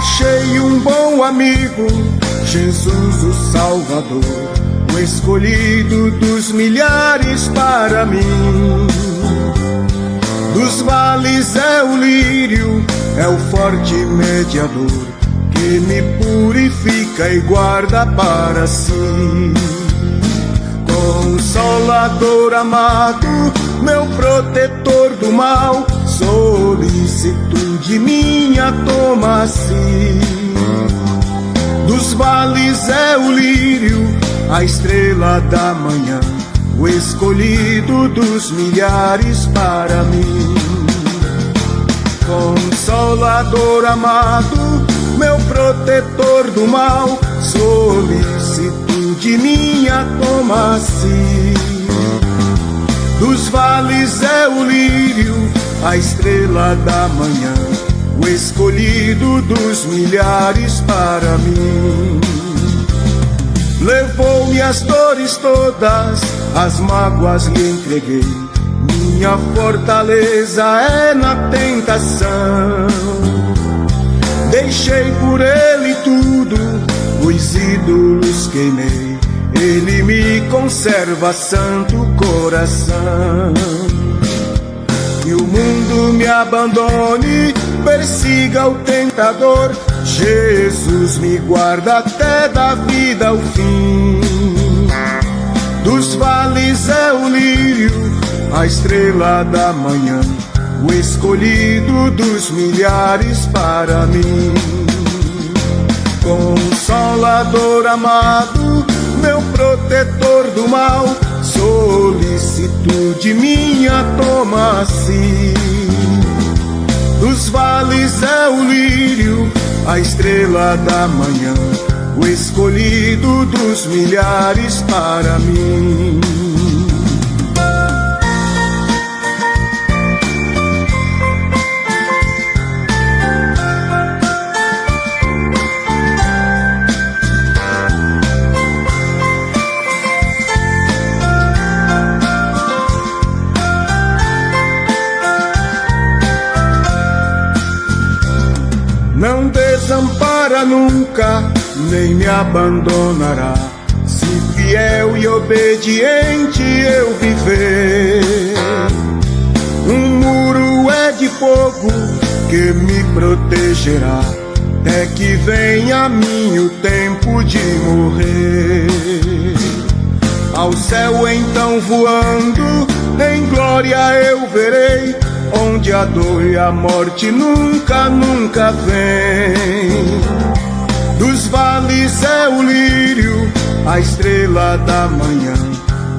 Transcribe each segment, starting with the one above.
Achei um bom amigo, Jesus o Salvador, o escolhido dos milhares para mim. Dos vales é o lírio, é o forte mediador, que me purifica e guarda para si. Consolador amado, meu protetor do mal, solicitude minha toma-se. Dos vales é o lírio, a estrela da manhã, o escolhido dos milhares para mim. Consolador amado, meu protetor do mal, solicitude minha toma-se. Dos vales é o lírio, a estrela da manhã, o escolhido dos milhares para mim. Levou-me as dores todas, as mágoas lhe entreguei, minha fortaleza é na tentação. Deixei por ele tudo, os ídolos queimei, ele me conserva santo coração. Que o mundo me abandone, persiga o tentador, Jesus me guarda até da vida ao fim. Dos vales é o lírio, a estrela da manhã, o escolhido dos milhares para mim. Consolador amado, meu protetor do mal, solicitude minha toma-se. Dos vales é o lírio, a estrela da manhã, o escolhido dos milhares para mim. Não desampara nunca, nem me abandonará, se fiel e obediente eu viver. Um muro é de fogo que me protegerá, até que venha a mim o tempo de morrer. Ao céu então voando, em glória eu verei, onde a dor e a morte nunca, nunca vem. Dos vales é o lírio, a estrela da manhã,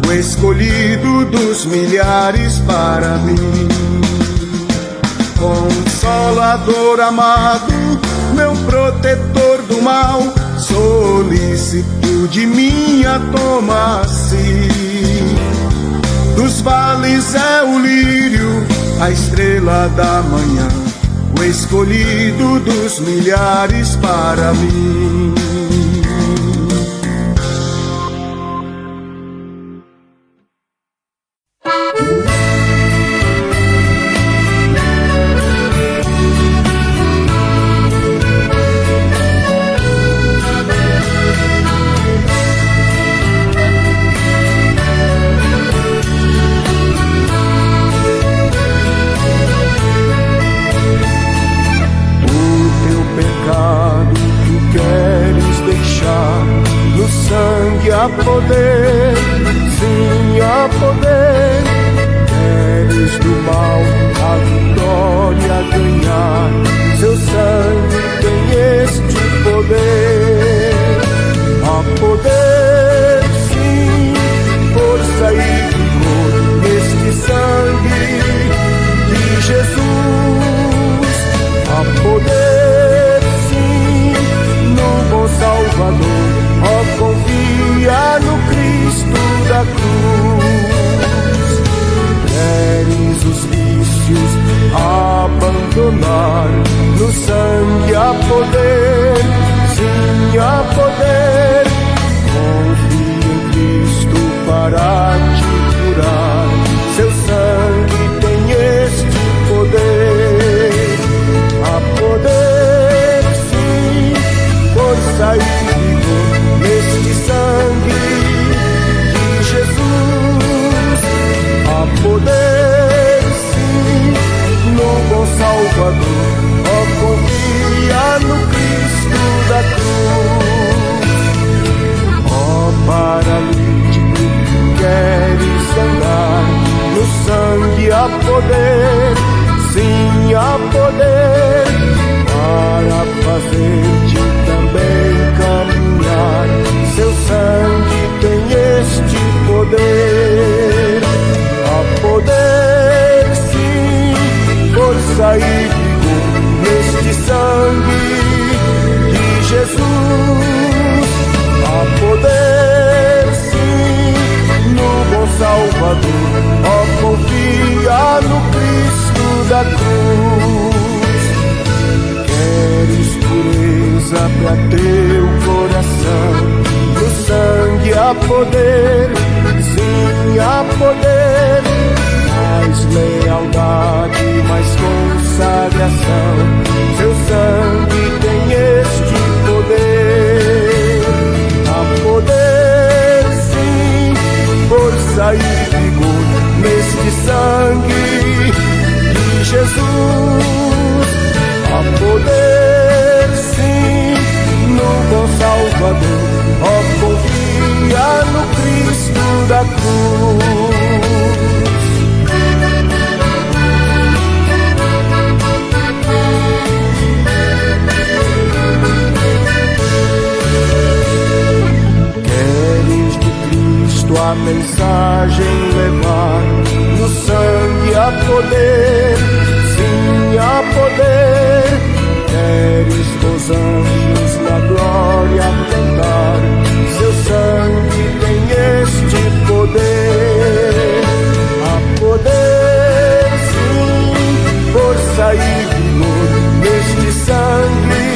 o escolhido dos milhares para mim. Consolador amado, meu protetor do mal, solicitude minha toma-se. Dos vales é o lírio, a estrela da manhã, o escolhido dos milhares para mim. Há poder, sim, há poder. Queres do mal a vitória ganhar, seu sangue tem este poder. Há poder, sim, força e vigor neste sangue de Jesus. Há poder, sim, no bom Salvador. Ó, confia no Cristo da cruz. Queres os vícios abandonar, há poder, sim, há poder. Mais lealdade, mais consagração, seu sangue tem este poder. Há poder, sim, força e vigor neste sangue de Jesus. Há poder, sim, no bom Salvador. Ó, confia no Cristo da cruz. Queres de Cristo a mensagem levar? No sangue há poder, sim, há poder. Queres dos anjos na glória cantar? Seu sangue tem este poder. Há poder, sim, força e vigor neste sangue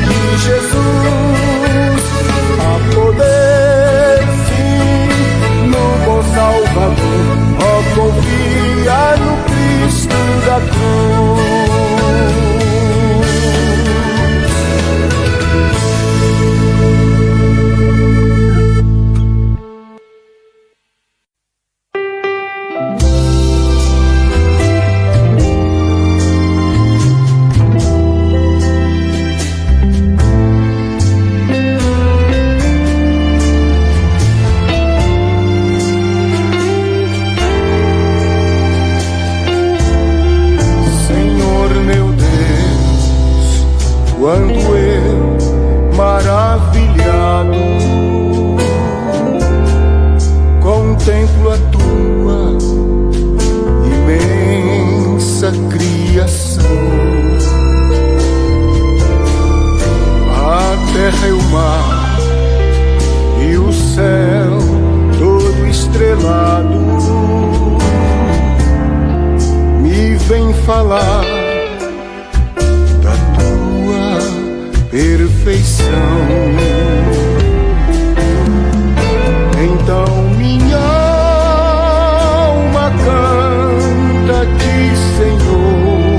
de Jesus. Há poder, sim, no bom Salvador. Ó, confia no Cristo da cruz. Quando eu, maravilhado, contemplo a tua imensa criação, a terra e o mar e o céu todo estrelado, me vem falar perfeição. Então minha alma canta-te, Senhor.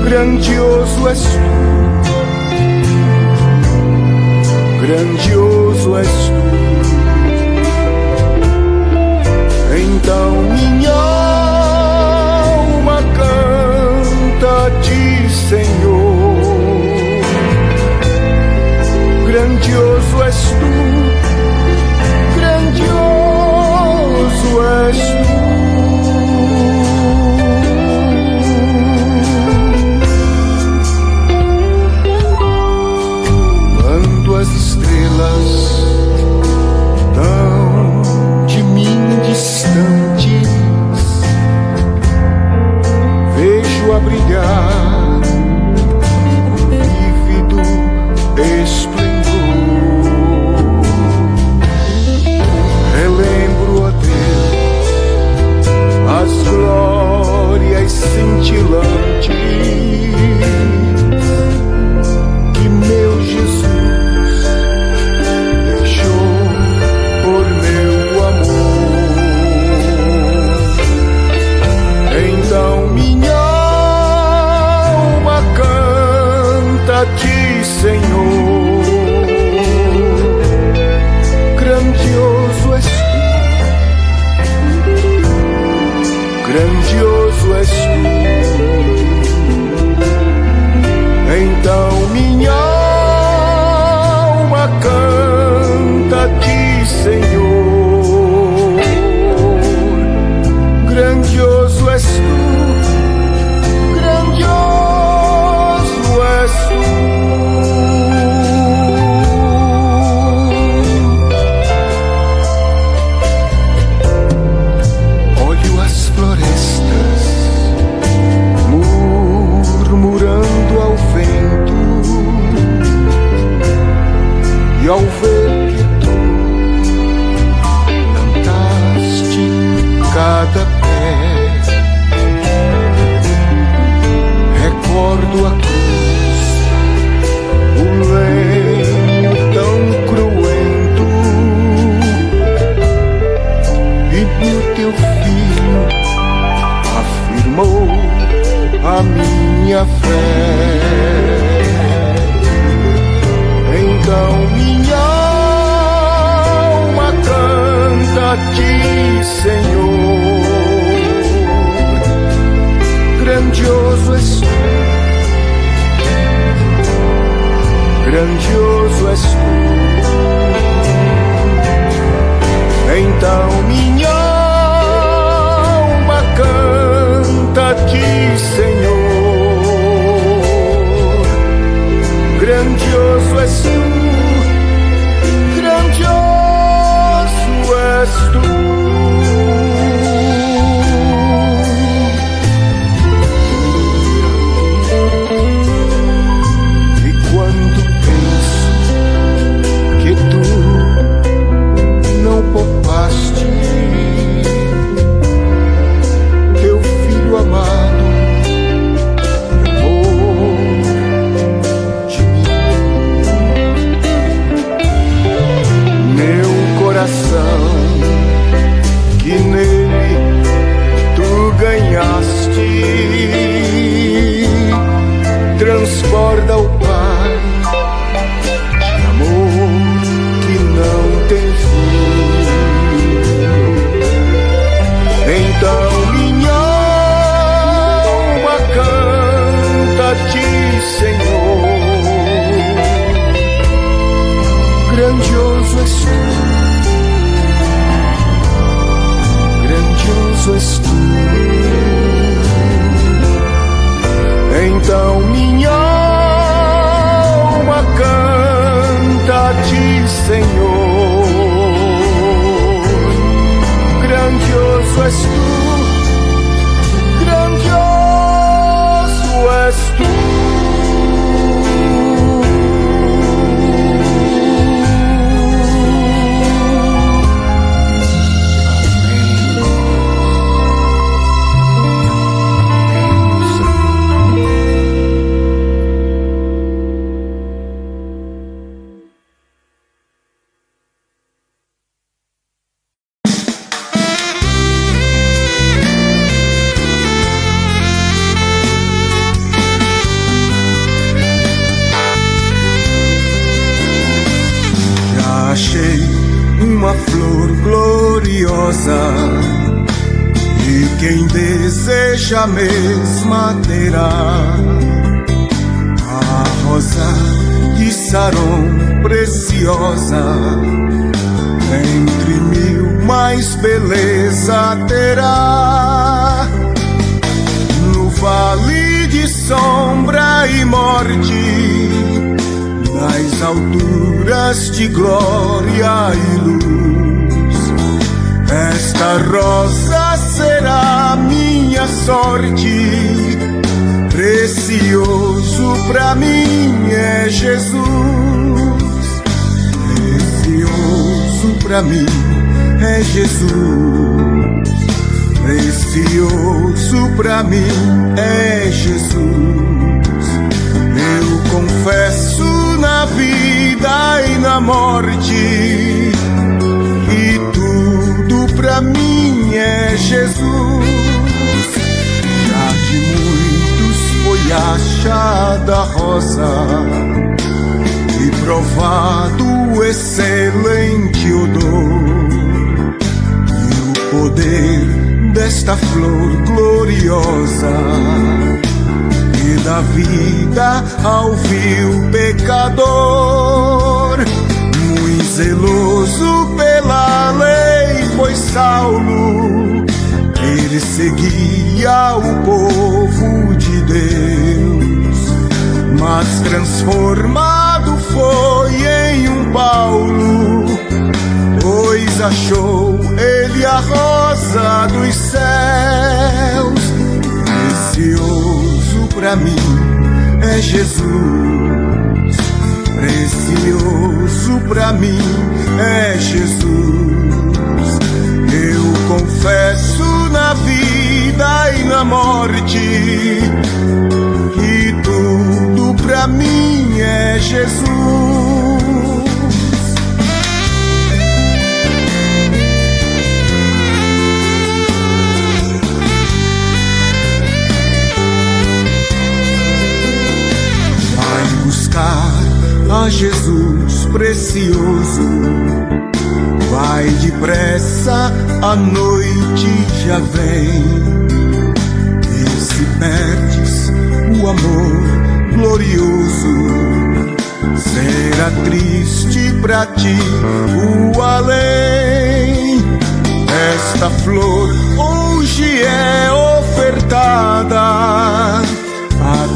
Grandioso és tu, grandioso és tu. Então minha alma canta-te, Senhor. Grandioso és tu, grandioso és tu. Quando as estrelas tão de mim distantes, vejo a brilhar esplendor. Relembro, ó Deus, as glórias cintilantes que meu Jesus deixou por meu amor. Então minha alma canta-te, Senhor. Grandioso és tu, grandioso és tu. Então minha alma canta-te, Senhor. Grandioso és tu, grandioso és tu. E ao ver que tu plantaste cada pé, recordo a cruz, o lenho tão grandioso és tu. Então minha alma canta-te, Senhor. Grandioso és tu, grandioso és tu. Que nele tu ganhaste, transborda o Pai, amor que não tem fim. Então minha alma canta-te, Senhor. Grandioso és tu, grandioso és tu. Então minha alma canta-te, Senhor. Grandioso és tu, grandioso és tu. Achei uma flor gloriosa e quem deseja a mesma terá. A rosa de Saron preciosa, entre mil mais beleza terá. No vale de sombra e morte, nas alturas de glória e luz, esta rosa será minha sorte. Precioso pra mim é Jesus, precioso pra mim é Jesus, precioso pra mim é Jesus. Eu confesso na vida e na morte que tudo pra mim é Jesus. Já de muitos foi achada a rosa e provado o excelente odor, e o poder desta flor gloriosa que dá vida ao vil pecador. Muito zeloso pela lei foi Saulo, ele seguia o povo de Deus, mas transformado foi em um Paulo, pois achou ele a rosa dos céus. Precioso pra mim é Jesus, precioso pra mim é Jesus. Eu confesso na vida e na morte que tudo pra mim é Jesus. A Jesus precioso, vai depressa, a noite já vem. E se perdes o amor glorioso, Será triste pra ti o além. Esta flor hoje é ofertada a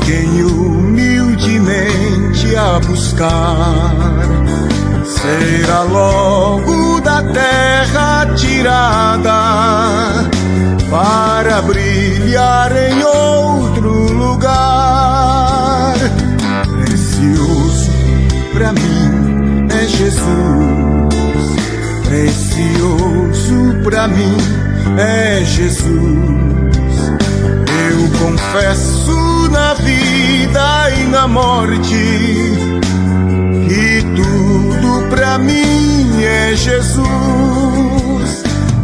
quem humildemente a buscar. Será logo da terra tirada para brilhar em outro lugar. Precioso pra mim é Jesus, precioso pra mim é Jesus. Eu confesso na vida e na morte que tudo pra mim é Jesus.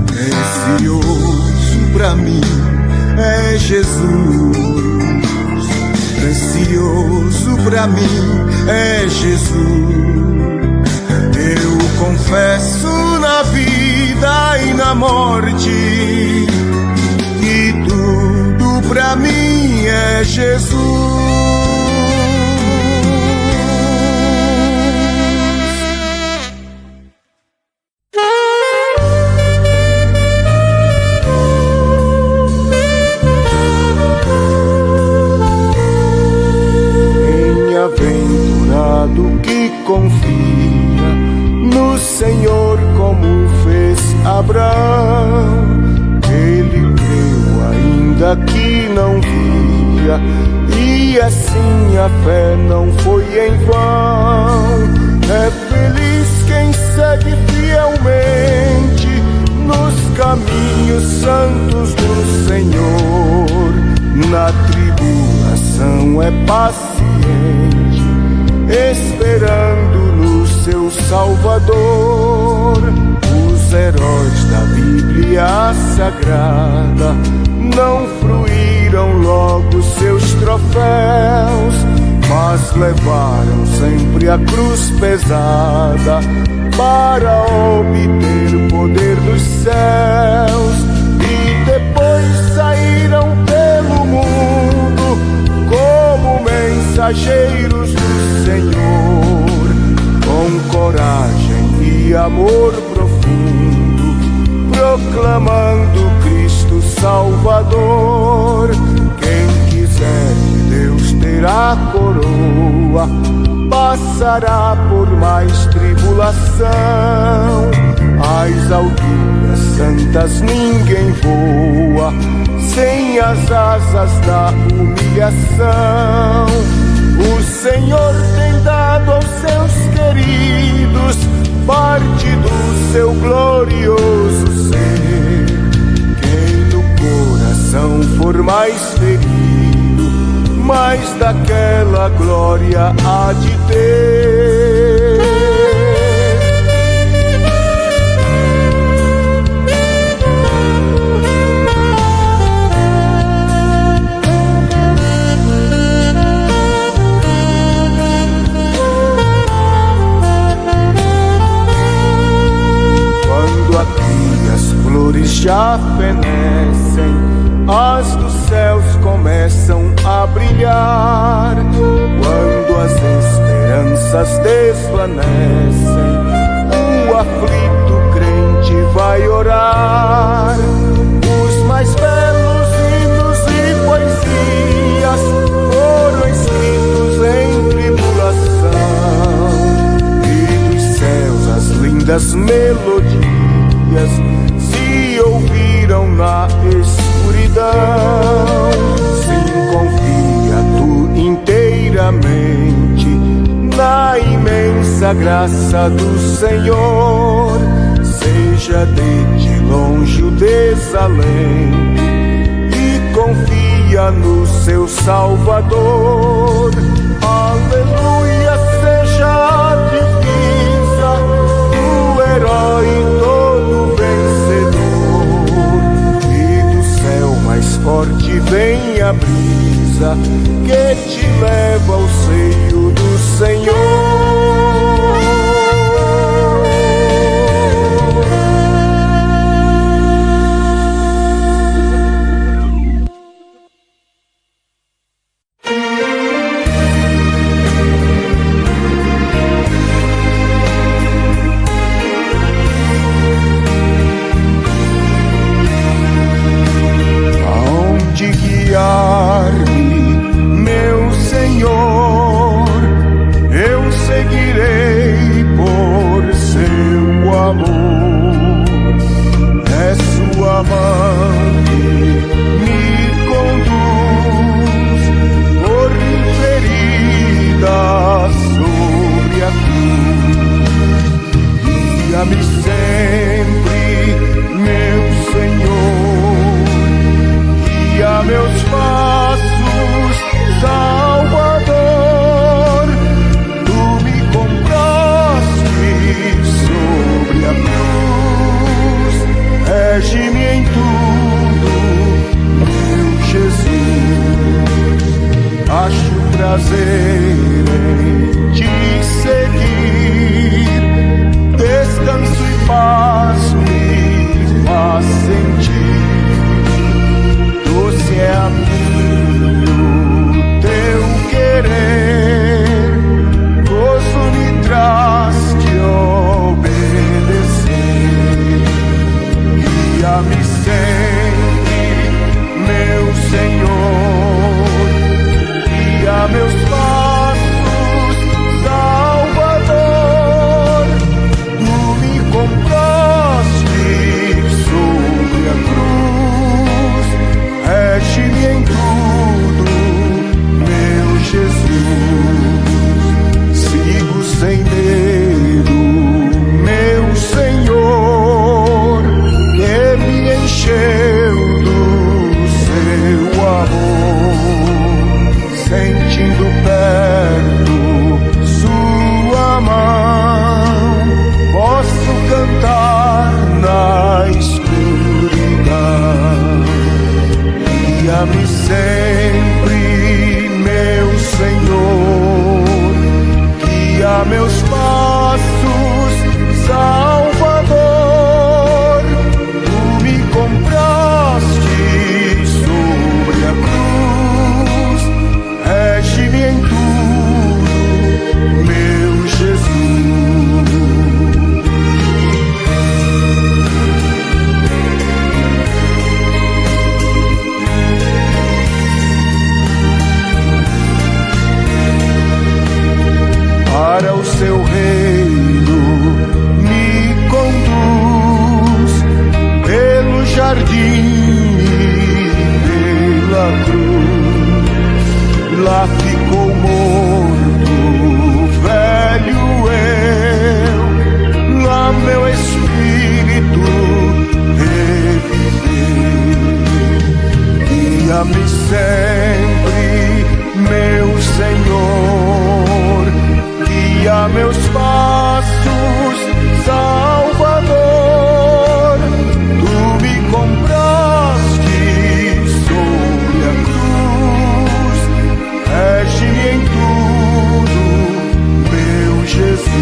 Precioso pra mim é Jesus, precioso pra mim é Jesus. Eu confesso na vida e na morte que tudo pra mim é Jesus. Bem-aventurado que confia no Senhor como fez Abraão. Ele creu ainda que não via, e assim a fé não foi em vão. É feliz quem segue fielmente nos caminhos santos do Senhor. Na tribulação é paciente, esperando no seu Salvador. Os heróis da Bíblia Sagrada não fruíram logo seus troféus, mas levaram sempre a cruz pesada para obter o poder dos céus. E depois saíram pelo mundo como mensageiros do Senhor, com coragem e amor profundo, proclamando Cristo Salvador. Quem quiser de Deus ter a coroa, passará por mais tribulação. Às alturas santas ninguém voa sem as asas da humilhação. O Senhor tem dado aos seus queridos parte do seu glorioso ser. Quem no coração for mais ferido, mais daquela glória há de ter. Já fenecem, as dos céus começam a brilhar. Quando as esperanças desvanecem, o aflito crente vai orar. Os mais belos hinos e poesias foram escritos em tribulação, e dos céus as lindas melodias se ouviram na escuridão. Sim, confia tu inteiramente na imensa graça do Senhor. Seja de ti longe o desalento e confia no seu Salvador. Aleluia, seja a divisa do herói todo vencedor. Mais forte vem a brisa que te leva ao seio do Senhor. guia-me sempre, meu Senhor, guia meus passos, Salvador. Tu me compraste sobre a cruz, rege-me em tudo, meu Jesus. Acho prazer em te seguir, descanso e paz me faz sentir. Doce é a mim o teu querer, gozo me traz te obedecer. Guia-me sempre, meu Senhor, guia meus passos, Salvador. Tu me compraste sobre a cruz, rege-me em tudo, meu Jesus. Sigo sem medo, meu Senhor, que me encheu do seu amor, sentindo perto sua mão, posso cantar na escuridão. Guia-me sempre, meu Senhor, guia meus passos, Salvador. Tu me compraste sobre a cruz, rege-me em tudo, meu Jesus. Para o seu reino me conduz, pelo jardim e pela cruz. Lá ficou morto o velho eu, lá meu espírito reviveu. Guia-me sempre, meu Senhor, guia meus passos, Salvador. Tu me compraste sobre a cruz, rege-me em tudo, meu Jesus.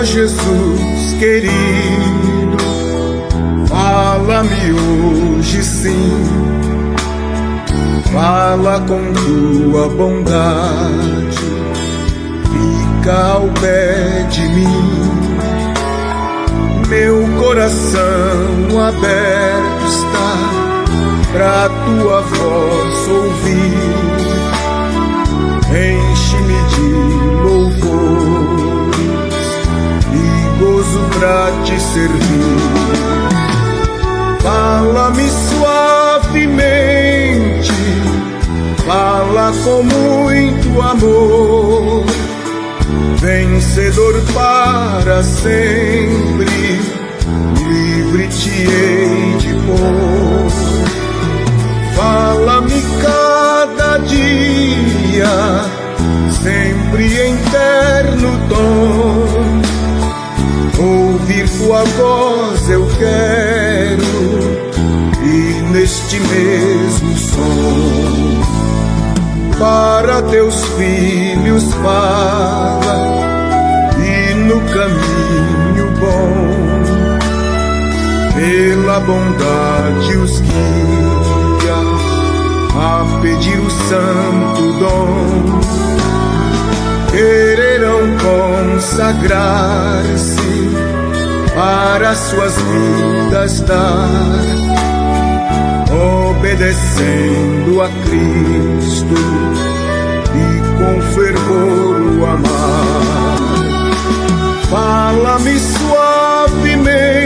Jesus querido, fala-me hoje sim, fala com tua bondade, fica ao pé de mim. Meu coração aberto está pra tua voz ouvir, enche-me de louvores e gozo pra te servir. Fala-me suavemente, fala com muito amor, vencedor para sempre, livre te hei de pôr. Fala-me cada dia, sempre em terno tom, ouvir tua voz eu quero, e neste mesmo som, para teus filhos fala, e no caminho bom, pela bondade os guia, a pedir o santo dom, quererão consagrar-se para suas vidas dar, obedecendo a Cristo e com fervor o amar. Fala-me suavemente,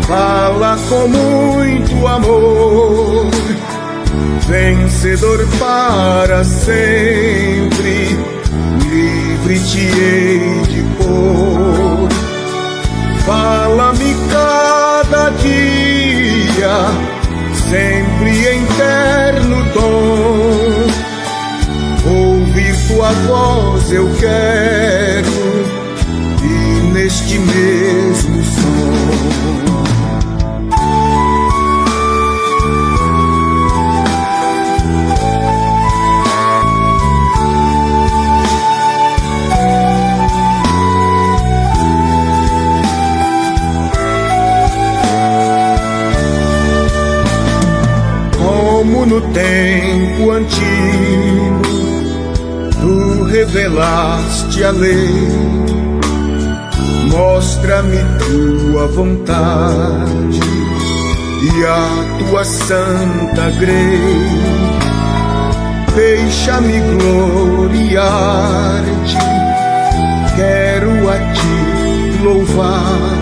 fala com muito amor, vencedor para sempre, livre te hei de pôr. Fala-me cada dia, sempre em terno tom, ouvir tua voz eu quero, e neste mesmo som. Como no tempo antigo tu revelaste a lei, mostra-me tua vontade e a tua santa grei. Deixa-me gloriar-te, quero a ti louvar,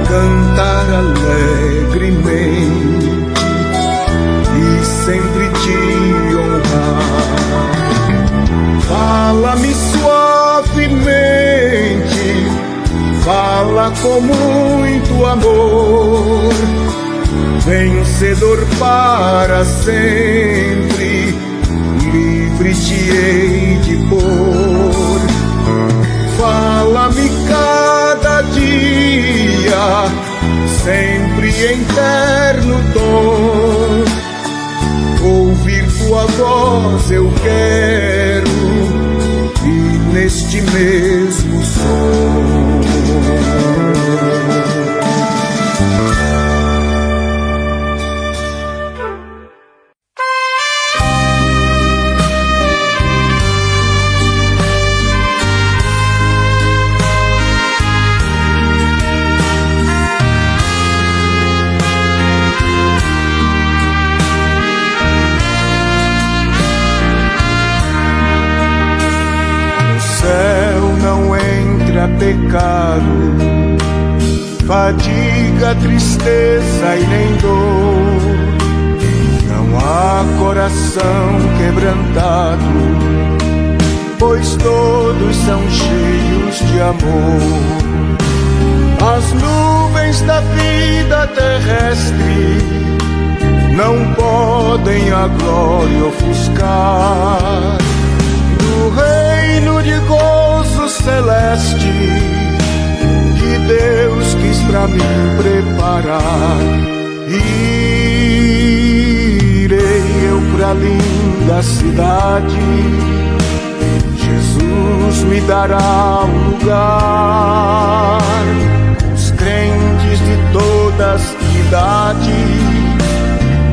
cantar alegremente e sempre te honrar. Fala-me suavemente, fala com muito amor, vencedor para sempre, livre te hei de pôr. Fala-me cada dia, sempre em terno tom, ouvir tua voz eu quero, e neste mesmo som. Pecado, fadiga, tristeza e nem dor, não há coração quebrantado, pois todos são cheios de amor. As nuvens da vida terrestre não podem a glória ofuscar do reino de gozo celeste que Deus quis pra mim preparar. Irei eu pra linda cidade, Jesus me dará um lugar, os crentes de todas idades,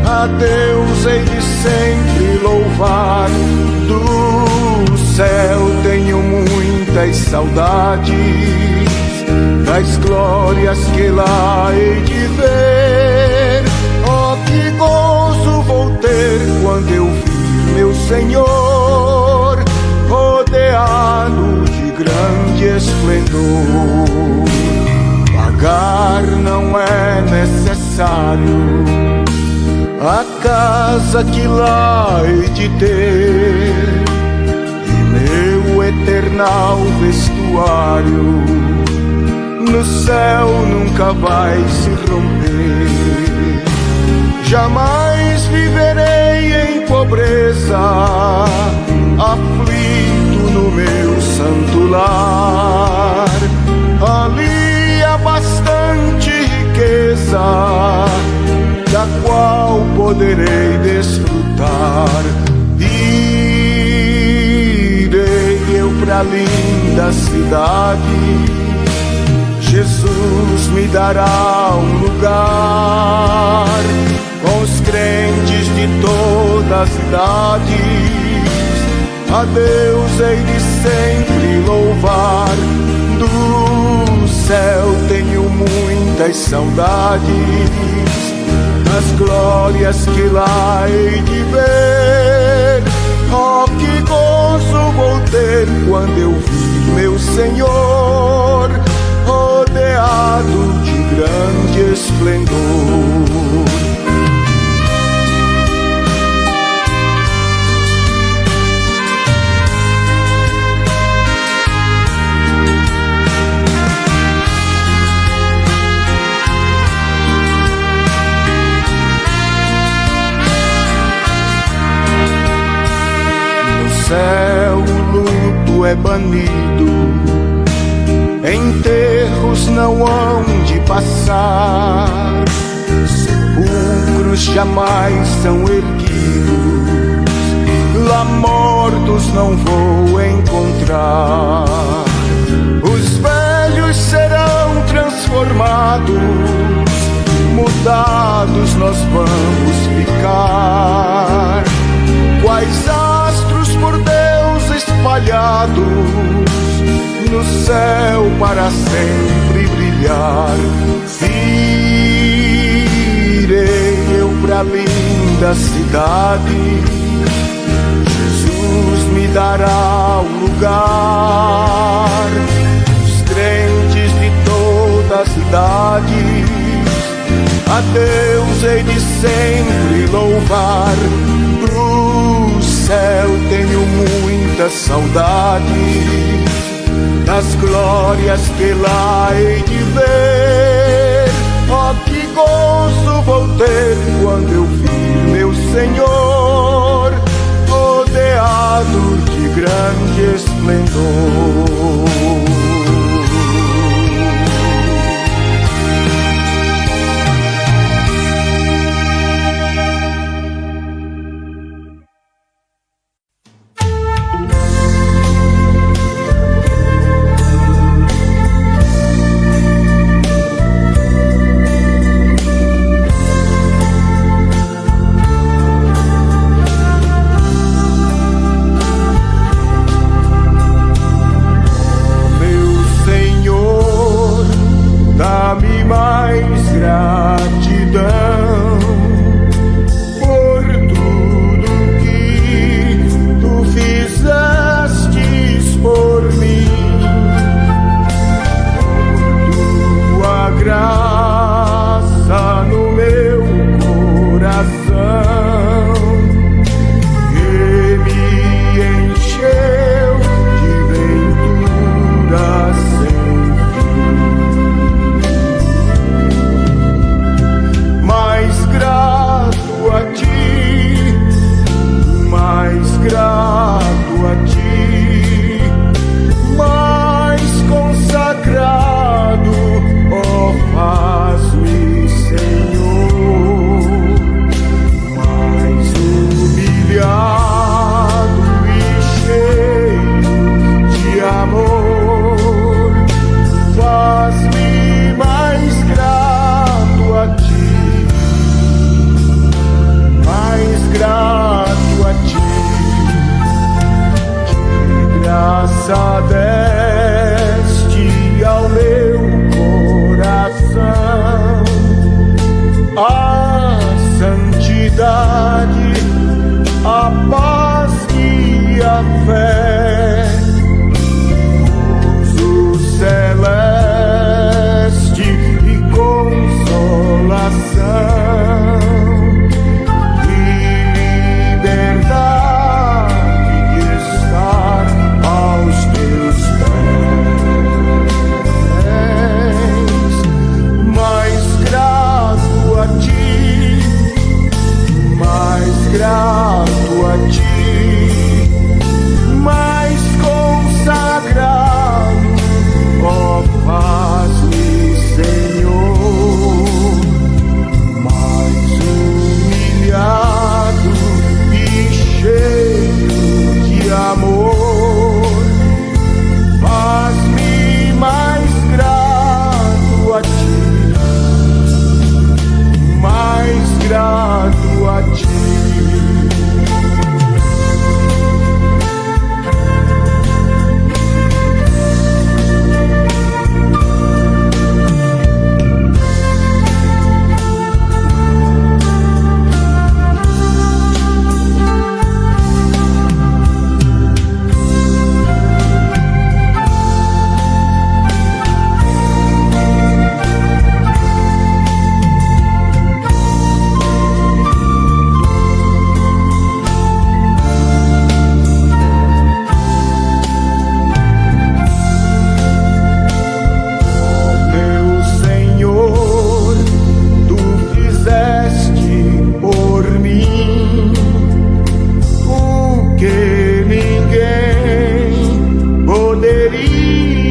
a Deus hei de sempre louvar. Do céu tenho muitas saudades, das glórias que lá hei de ver. Oh, que gozo vou ter quando eu vir meu Senhor, rodeado de grande esplendor. Pagar não é necessário a casa que lá hei de ter, e meu eternal vestuário no céu nunca vai se romper. Jamais viverei em pobreza, aflito no meu santo lar. Ali há bastante riqueza, da qual poderei desfrutar. Irei eu pra linda cidade, Jesus me dará um lugar, com os crentes de todas as idades, a Deus hei de sempre louvar. Do muitas saudades das glórias que lá hei de ver. Oh, que gozo vou ter quando eu vi meu Senhor rodeado de grande esplendor. céu o luto é banido, enterros não hão de passar, sepulcros jamais são erguidos, lá mortos não vou encontrar. Os velhos serão transformados, mudados nós vamos ficar, quais astros por Deus espalhados no céu para sempre brilhar. Irei eu pra linda cidade, Jesus me dará um lugar. Os crentes de todas as idades a Deus hei de sempre louvar. Do céu tenho muita saudade das glórias que lá hei de ver. Oh, que gozo vou ter quando eu vi meu Senhor rodeado de grande esplendor. Teus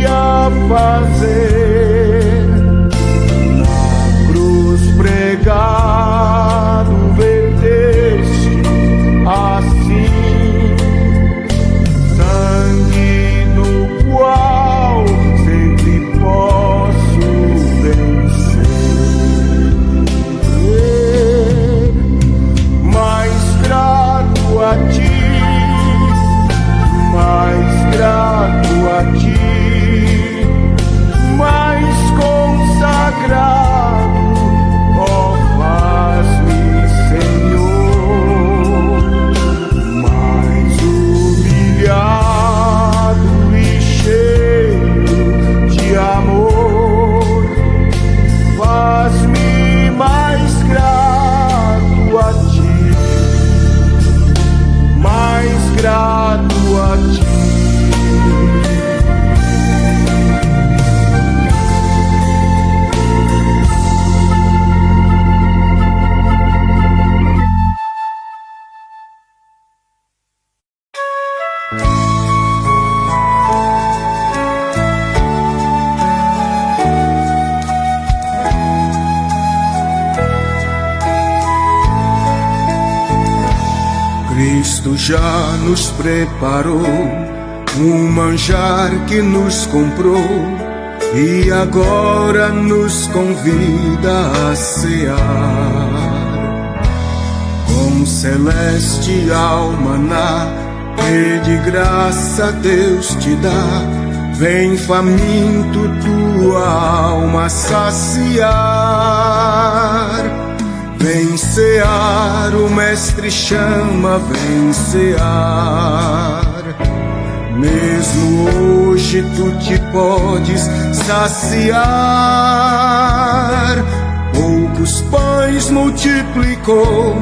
ia fazer. Na cruz pregado verteste assim sangue no qual sempre posso vencer. Mais grato a ti, mais grato a ti, mais consagrado, ó, faz-me, Senhor, mais humilhado e cheio de amor, faz-me mais grato a ti, mais grato a ti. Cristo já nos preparou um manjar que nos comprou e agora nos convida a cear. Com celestial maná que de graça Deus te dá, vem faminto tua alma saciar. Vem cear, o Mestre chama, vem cear. Mesmo hoje tu te podes saciar. Poucos pães multiplicou,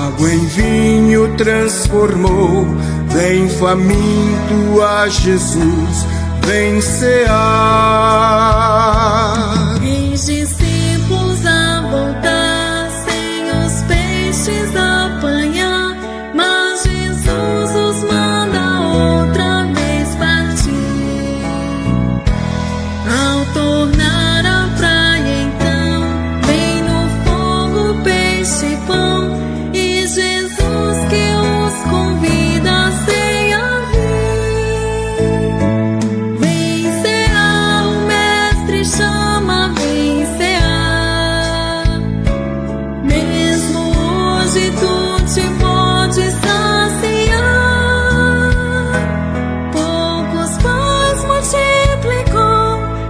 água em vinho transformou. Vem faminto a Jesus, vem cear. Os discípulos a voltar, sem os peixes apanhar, mas Jesus os manda outra vez partir. Ao tornar a praia então, vem no fogo peixe e pão, e Jesus que os convida a ceia vir. Vem cear, o Mestre chama, vem cear. Mesmo hoje tu te podes saciar. Poucos pães multiplicou,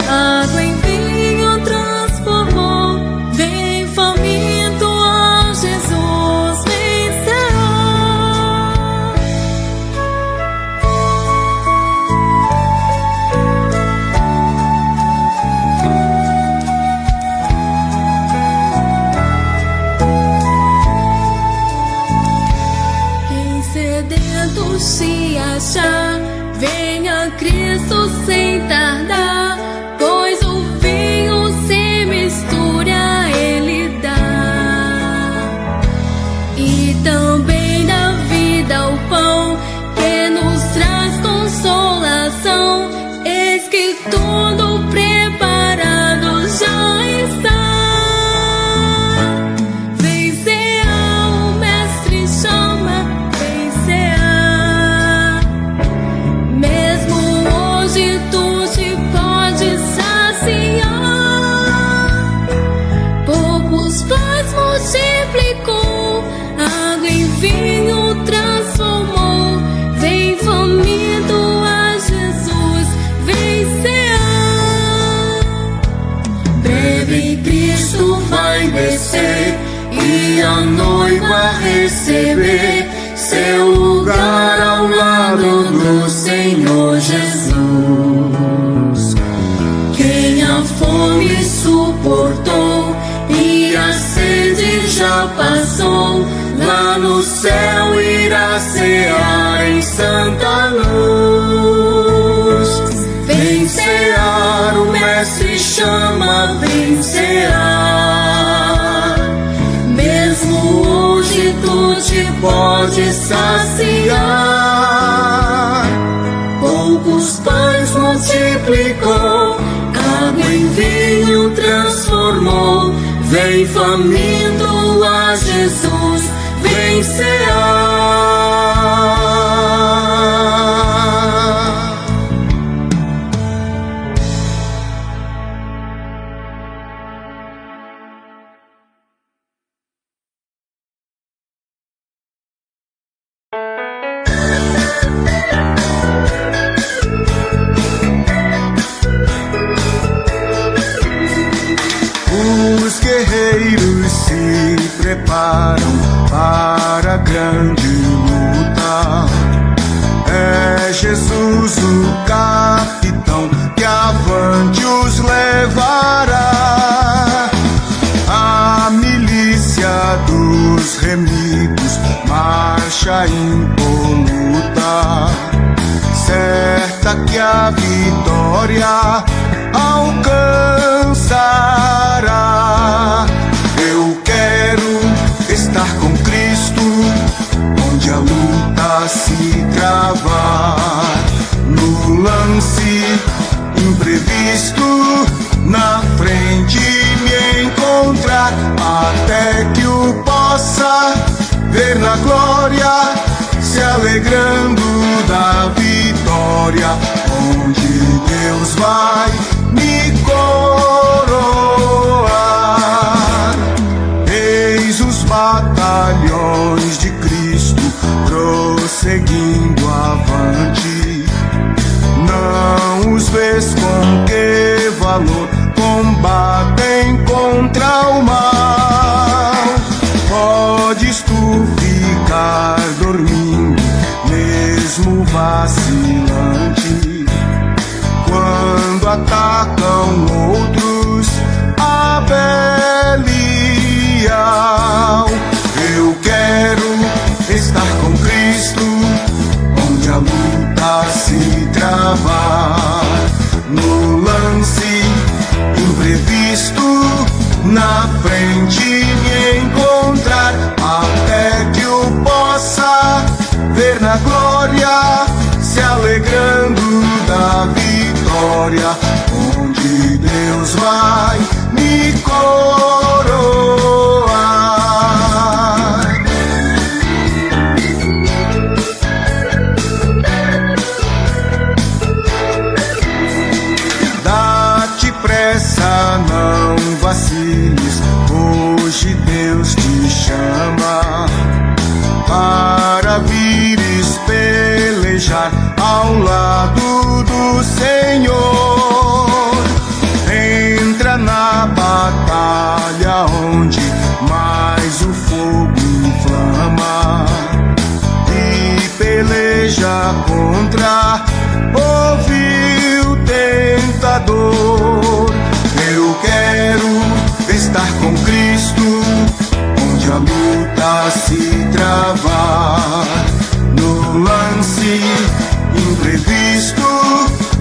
água em vinho transformou. Vem faminto a Jesus, vem cear. Quem sedento se achar, venha Cristo sem tardar, pois o vinho se mistura, Ele dá. E também da vida o pão, que nos traz consolação. Eis que tudo preparado já está. Vem cear, o Mestre chama, vem cear. Mesmo hoje tu te podes saciar. Poucos pães multiplicou, água em vinho transformou. Vem faminto a Jesus, vem cear. Breve Cristo vai descer e a noiva receber seu lugar ao lado do Senhor Jesus. Quem a fome suportou e a sede já passou, lá no céu irá cear em santa luz. Vem cear, o Mestre chama, vem cear. Mesmo hoje tu te podes saciar. Poucos pães multiplicados, multiplicou, água em vinho transformou. Vem faminto a Jesus, vem cear. Os guerreiros se preparam para a grande luta. É Jesus o capitão que avante os levará. A milícia dos remidos marcha impoluta, certa que a vitória alcançará. Eu quero estar com Cristo, onde a luta se travar. No lance imprevisto, na frente me encontrar, até que o possa ver na glória, se alegrando da vitória, onde Deus vai me coroar. Eis os batalhões de Cristo prosseguindo avante. Não os vês com que valor combatem contra o mal. Podes tu ficar dormindo, mesmo vacilante, quando atacam outros a Belial. Eu quero estar com Cristo, onde a luta se travar. No lance imprevisto, na frente me encontrar, até que eu possa ver na glória, se alegrando da vitória, onde Deus vai me coroar. Dá-te pressa, não vaciles, hoje Deus te chama para vires pelejar ao lado do Senhor. Entra na batalha onde mais o fogo inflama e peleja contra o vil tentador. Eu quero estar com Cristo, onde a luta se travar. No lance imprevisto,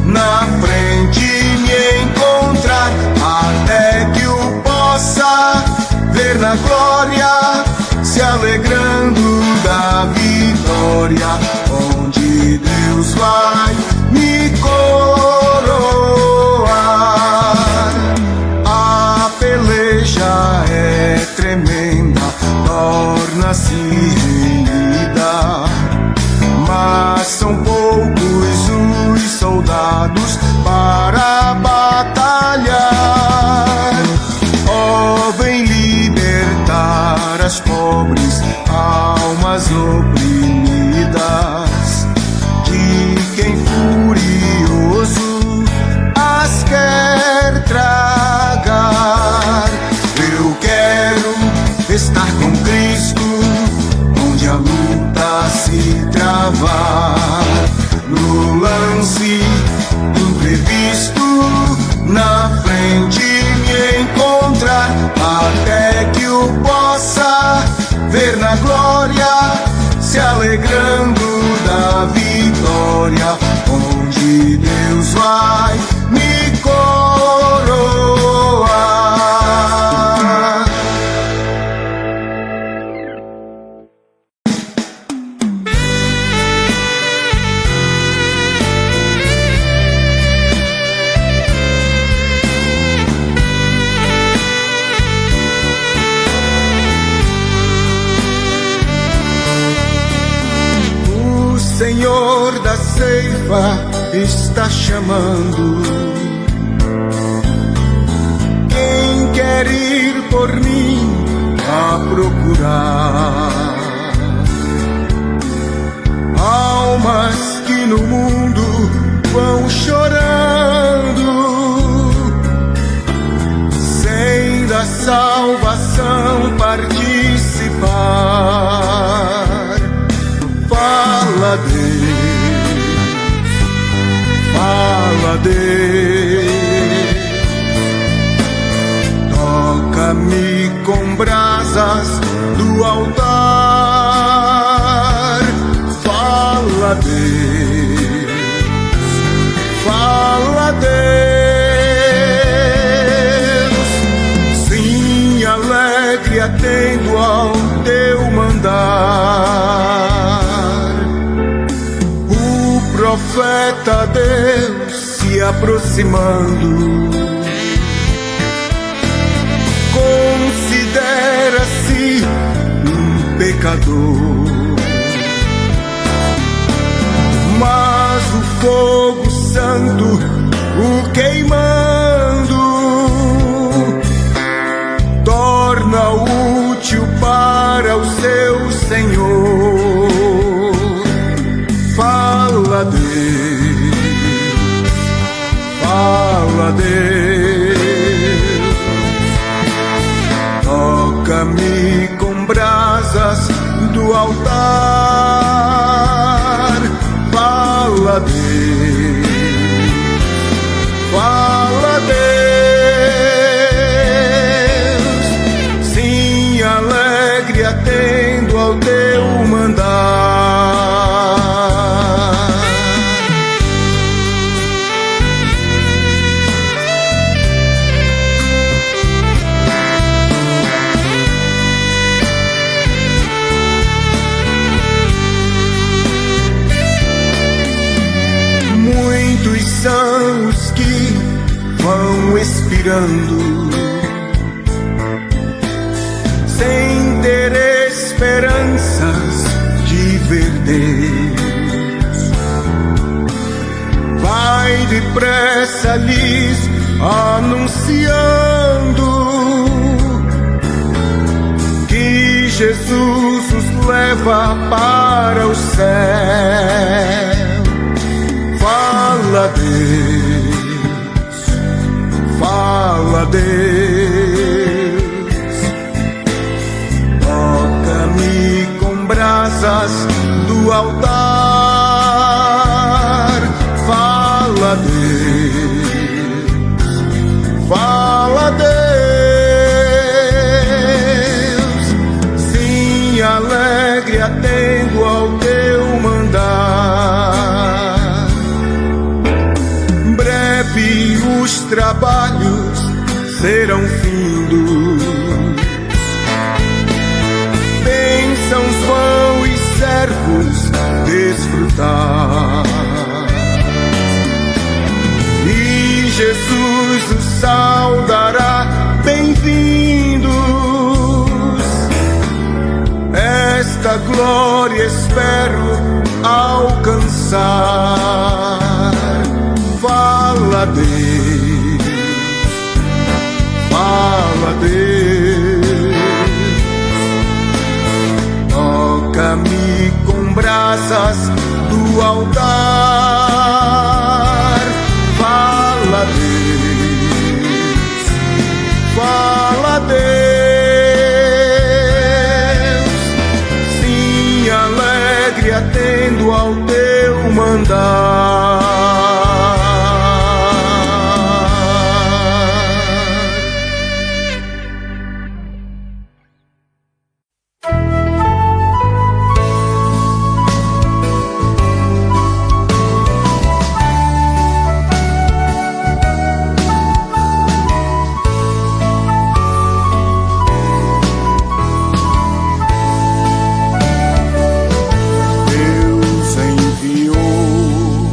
na frente me encontrar, até que eu possa ver na glória, se alegrando da vitória, onde Deus vai me coroar. A peleja é tremenda, torna-se renhida, mas são poucos os soldados para batalhar. Oh, vem libertar as pobres almas oprimidas, de quem furioso as quer tragar. Eu quero estar com Cristo, onde a luta se travar. No lance imprevisto, na frente me encontrar, até que eu possa ver na glória, se alegrando da vitória, onde Deus vai me coroar. está chamando. Quem quer ir por mim a procurar? Almas que no mundo vão chorando, sem da salvação participar. Fala Deus, fala Deus, toca-me com brasas do altar. Fala Deus, fala Deus, sim, alegre atendo ao teu mandar. O profeta Deus se aproximando, considera-se um pecador. Mas o fogo santo o queimando torna útil para o seu Senhor. Fala Deus, fala Deus, toca-me com brasas do altar. Fala Deus, fala Deus, sim, alegre atendo ao teu mandar. Muitos são os que vão expirando, sem ter esperanças de ver Deus. Vai depressa lhes anunciando que Jesus os leva para o céu. Fala Deus, fala Deus, toca-me com brasas do altar. Fala Deus, fala Deus, sim, alegre atendo ao teu mandar. Breve os trabalhos serão findos, bênçãos vão e servos desfrutar, e Jesus os saudará, bem-vindos. Esta glória espero alcançar. Fala Deus, fala Deus, toca-me com brasas do altar. Fala Deus, fala Deus, sim, alegre atendo ao teu mandar. Deus enviou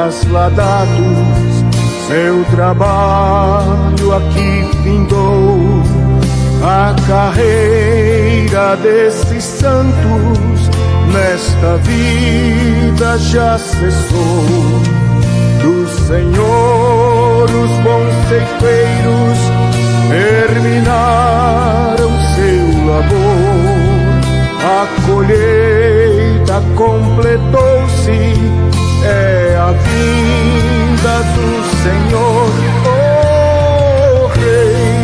trasladados, seu trabalho aqui findou. A carreira desses santos nesta vida já cessou. Do Senhor os bons ceifeiros terminaram seu labor. A colheita completou-se, é a vinda do Senhor. O Rei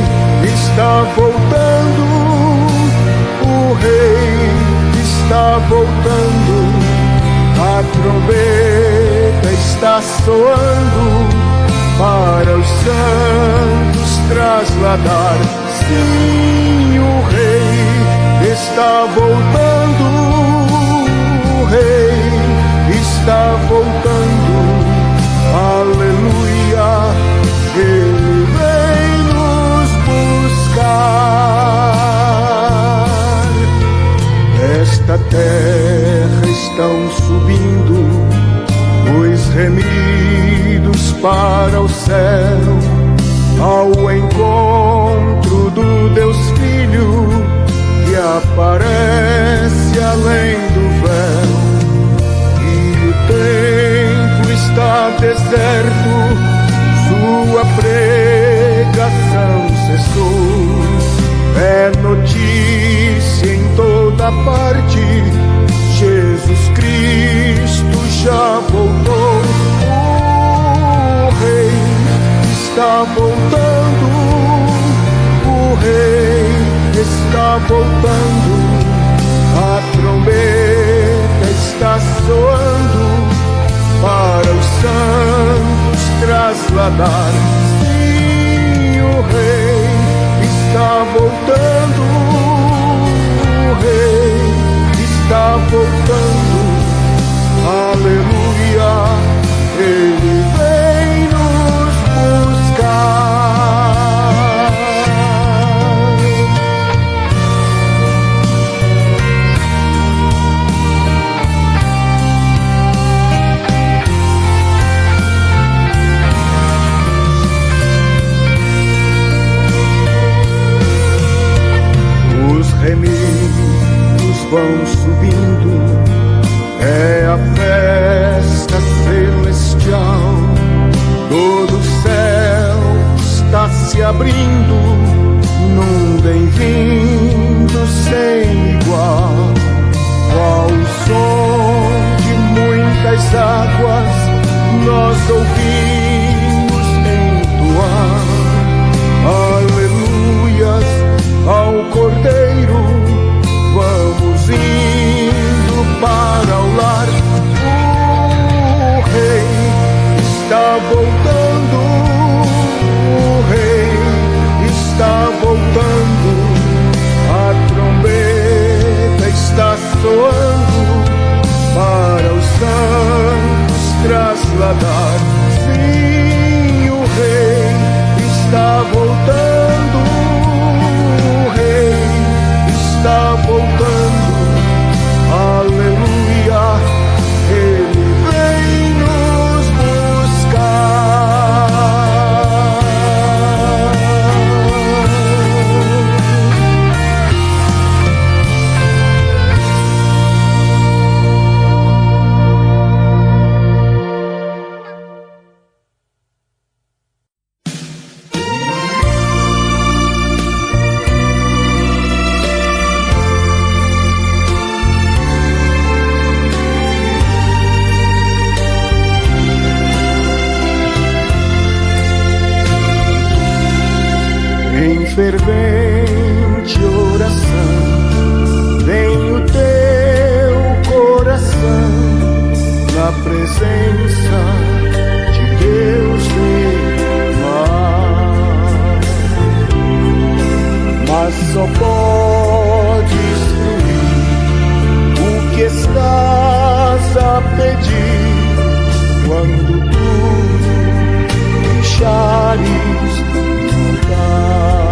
está voltando, o Rei está voltando. A trombeta está soando para os santos trasladar. Sim, o Rei está voltando, o Rei está voltando. Aleluia, Ele vem nos buscar. Esta terra estão subindo os remidos para o céu, ao encontro do Deus Filho que aparece além do véu. E o templo está deserto, sua pregação cessou. É notícia em toda parte, Jesus Cristo já voltou. O Rei está voltando, o Rei está voltando. A trombeta está soando para os santos trasladar. Sim, o Rei está voltando, o Rei está voltando. Aleluia, Ele vem nos buscar. Os remidos vão subindo, é a festa celestial. Todo o céu está se abrindo num bem-vindo sem igual. Qual o som de muitas águas nós ouvimos entoar. Aleluias ao Cordeiro, vamos indo para o lar. O Rei está voltando, o Rei está voltando. A trombeta está soando para os santos trasladar. Sim, o Rei está voltando, o Rei está voltando. Aleluia, Ele vem nos buscar. Em fervente oração, vem o teu coração na presença de Deus derramar. Mas só podes fruir o que estás a pedir quando tu deixares lutar.